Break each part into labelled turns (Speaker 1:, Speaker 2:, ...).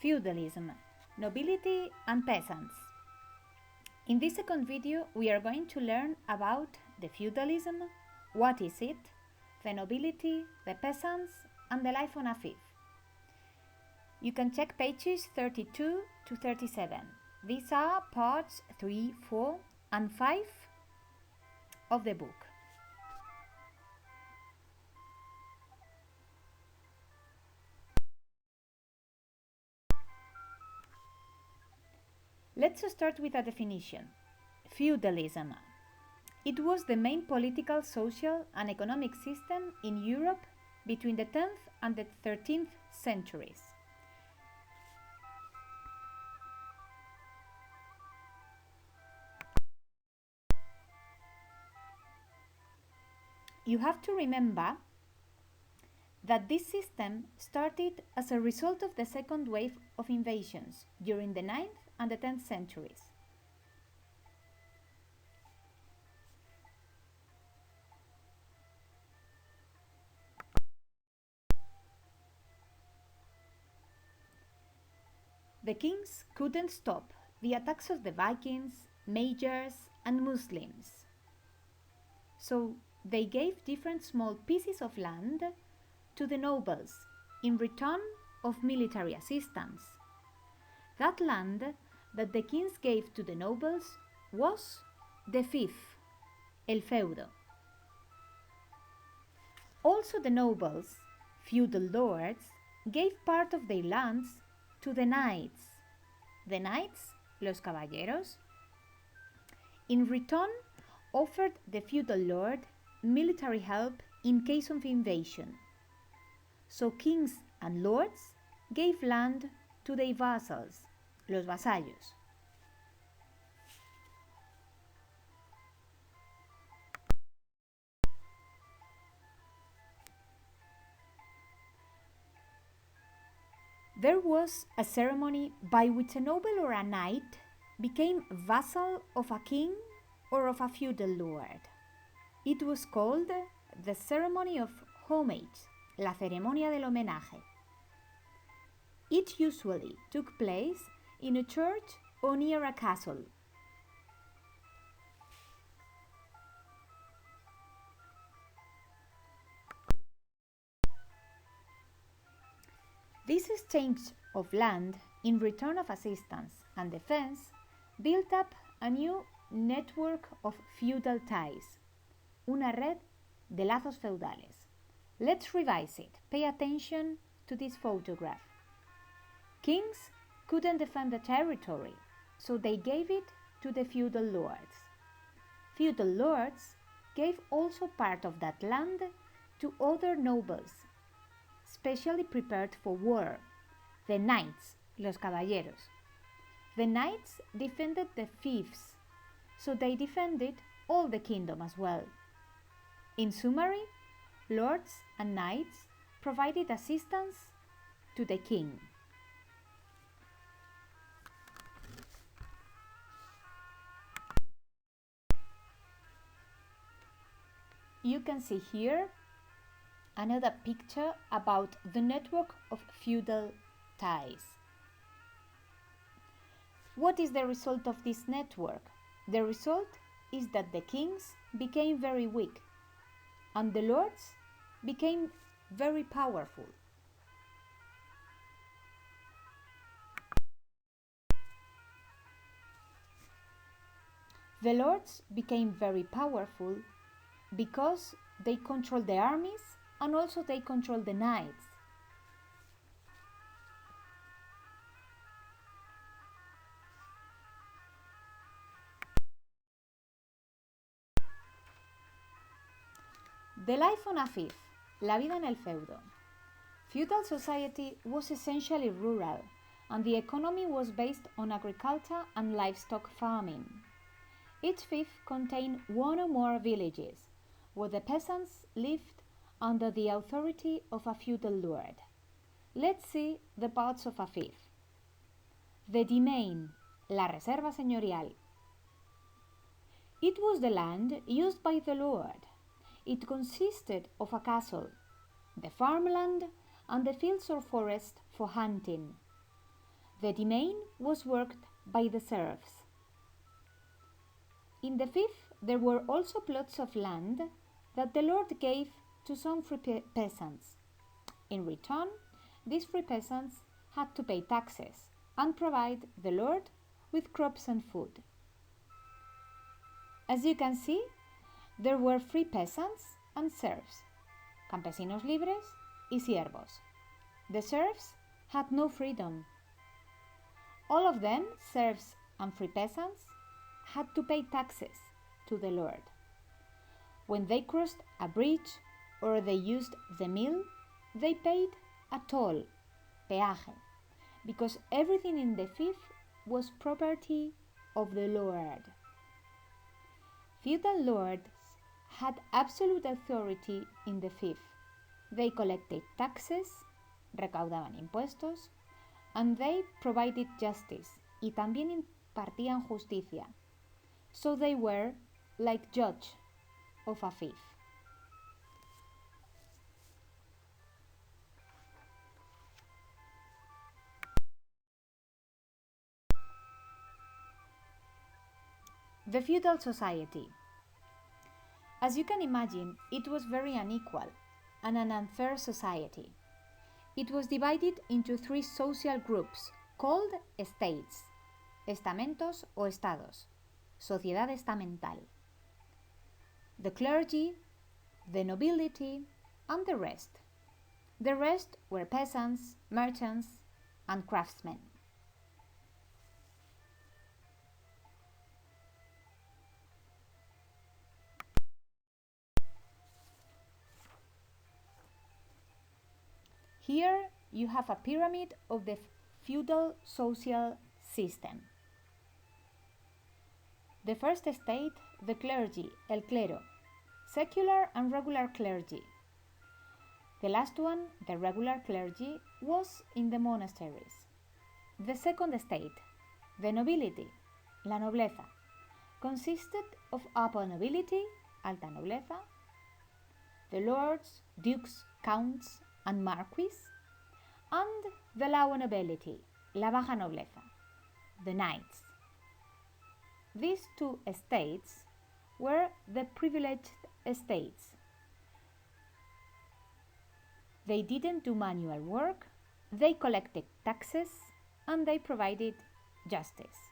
Speaker 1: Feudalism, nobility and peasants. In this second video, we are going to learn about the feudalism, what is it, the nobility, the peasants, and the life on a fief. You can check pages 32 to 37. These are parts 3, 4, and 5 of the book. Let's start with a definition. Feudalism. It was the main political, social, and economic system in Europe between the 10th and the 13th centuries. You have to remember that this system started as a result of the second wave of invasions during the 9th and the 10th centuries. The kings couldn't stop the attacks of the Vikings, Magyars, and Muslims. So they gave different small pieces of land to the nobles in return of military assistance. That land that the kings gave to the nobles was the fief, el feudo. Also the nobles, feudal lords, gave part of their lands to the knights. The knights, los caballeros, in return offered the feudal lord military help in case of invasion. So kings and lords gave land to their vassals, los vasallos. There was a ceremony by which a noble or a knight became vassal of a king or of a feudal lord. It was called the ceremony of homage, la ceremonia del homenaje. It usually took place in a church or near a castle. This exchange of land in return of assistance and defense built up a new network of feudal ties, una red de lazos feudales. Let's revise it. Pay attention to this photograph. Kings couldn't defend the territory, so they gave it to the feudal lords. Feudal lords gave also part of that land to other nobles, specially prepared for war, the knights, los caballeros. The knights defended the fiefs, so they defended all the kingdom as well. In summary, lords and knights provided assistance to the king. You can see here another picture about the network of feudal ties. What is the result of this network? The result is that the kings became very weak and the lords became very powerful. The lords became very powerful because they controlled the armies and also they controlled the knights. The life on a fief, la vida en el feudo. Feudal society was essentially rural, and the economy was based on agriculture and livestock farming. Each fief contained one or more villages, where the peasants lived under the authority of a feudal lord. Let's see the parts of a fief. The domain, la reserva señorial. It was the land used by the lord. It consisted of a castle, the farmland, and the fields or forest for hunting. The domain was worked by the serfs. In the fief, there were also plots of land that the lord gave to some free peasants. In return, these free peasants had to pay taxes and provide the lord with crops and food. As you can see, there were free peasants and serfs, campesinos libres y siervos. The serfs had no freedom. All of them, serfs and free peasants, had to pay taxes to the lord. When they crossed a bridge or they used the mill, they paid a toll, peaje, because everything in the fief was property of the lord. Feudal lords had absolute authority in the fief. They collected taxes, recaudaban impuestos, and they provided justice, y también impartían justicia. So they were like judge of a fief. The feudal society. As you can imagine, it was very unequal and an unfair society. It was divided into three social groups called estates, estamentos o estados, sociedad estamental. The clergy, the nobility, and the rest. The rest were peasants, merchants, and craftsmen. Here you have a pyramid of the feudal social system. The first estate, the clergy, el clero, secular and regular clergy. The last one, the regular clergy, was in the monasteries. The second estate, the nobility, la nobleza, consisted of upper nobility, alta nobleza, the lords, dukes, counts, and marquis, and the lower nobility, la baja nobleza, the knights. These two estates were the privileged estates. They didn't do manual work, they collected taxes, and they provided justice.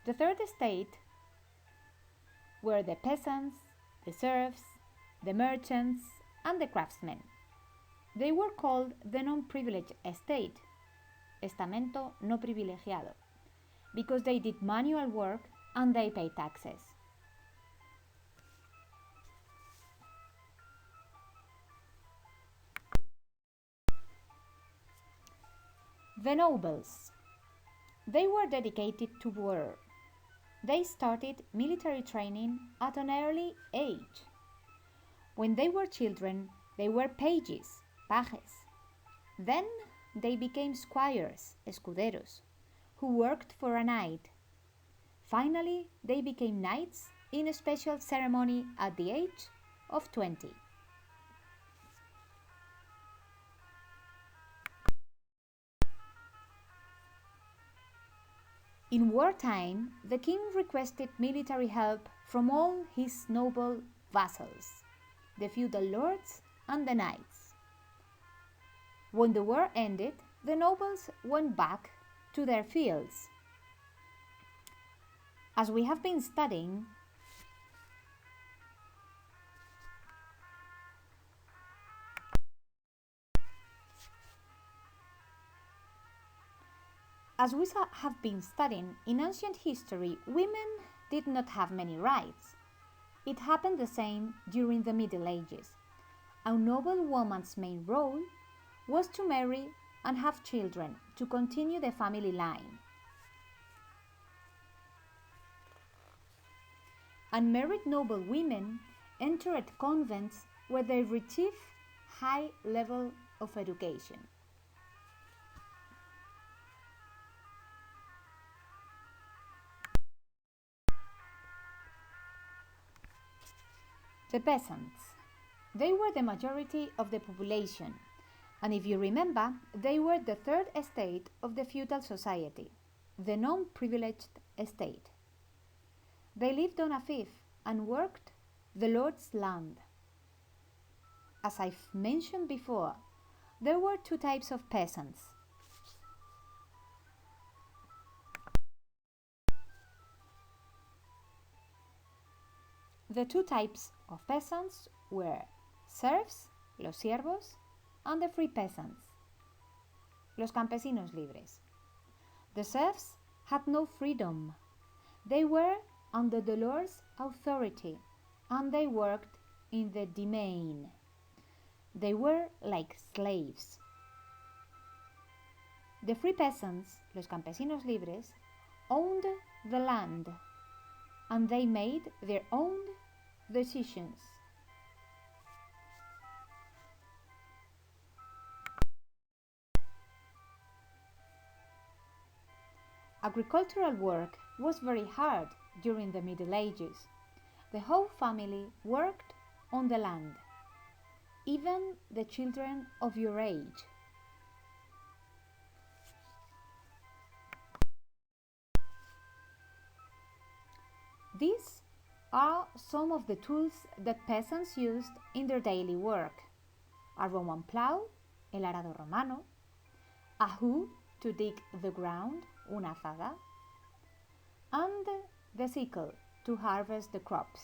Speaker 1: The third estate were the peasants, the serfs, the merchants, and the craftsmen. They were called the non-privileged estate, estamento no privilegiado, because they did manual work and they paid taxes. The nobles. They were dedicated to war. They started military training at an early age. When they were children, they were pages, pajes. Then they became squires, escuderos, who worked for a knight. Finally, they became knights in a special ceremony at the age of 20. In wartime, the king requested military help from all his noble vassals, the feudal lords and the knights. When the war ended, the nobles went back to their fields. As we have been studying, in ancient history, women did not have many rights. It happened the same during the Middle Ages. A noble woman's main role was to marry and have children to continue the family line. Unmarried noble women entered convents where they received high level of education. The peasants. They were the majority of the population, And if you remember, they were the third estate of the feudal society, the non-privileged estate. They lived on a fief and worked the lord's land. As I've mentioned before, there were two types of peasants. The two types of peasants were serfs, los siervos, and the free peasants, los campesinos libres. The serfs had no freedom. They were under the lord's authority and they worked in the demesne. They were like slaves. The free peasants, los campesinos libres, owned the land and they made their own decisions. Agricultural work was very hard during the Middle Ages. The whole family worked on the land, even the children of your age. These are some of the tools that peasants used in their daily work. A Roman plough, el arado romano, a hoe to dig the ground, una azada, and the sickle to harvest the crops,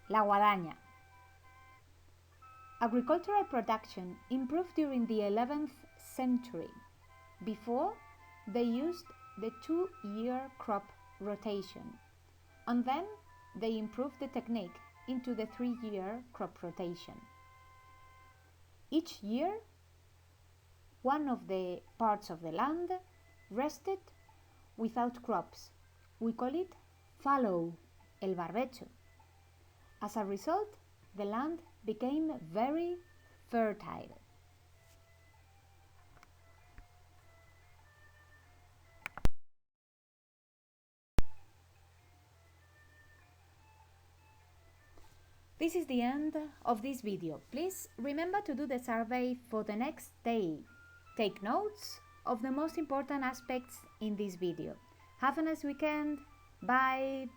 Speaker 1: la guadaña. Agricultural production improved during the 11th century. Before, they used the 2-year crop rotation, and then they improved the technique into the 3-year crop rotation. Each year, one of the parts of the land rested without crops. We call it fallow, el barbecho. As a result, the land became very fertile. This is the end of this video. Please remember to do the survey for the next day. Take notes of the most important aspects in this video. Have a nice weekend. Bye!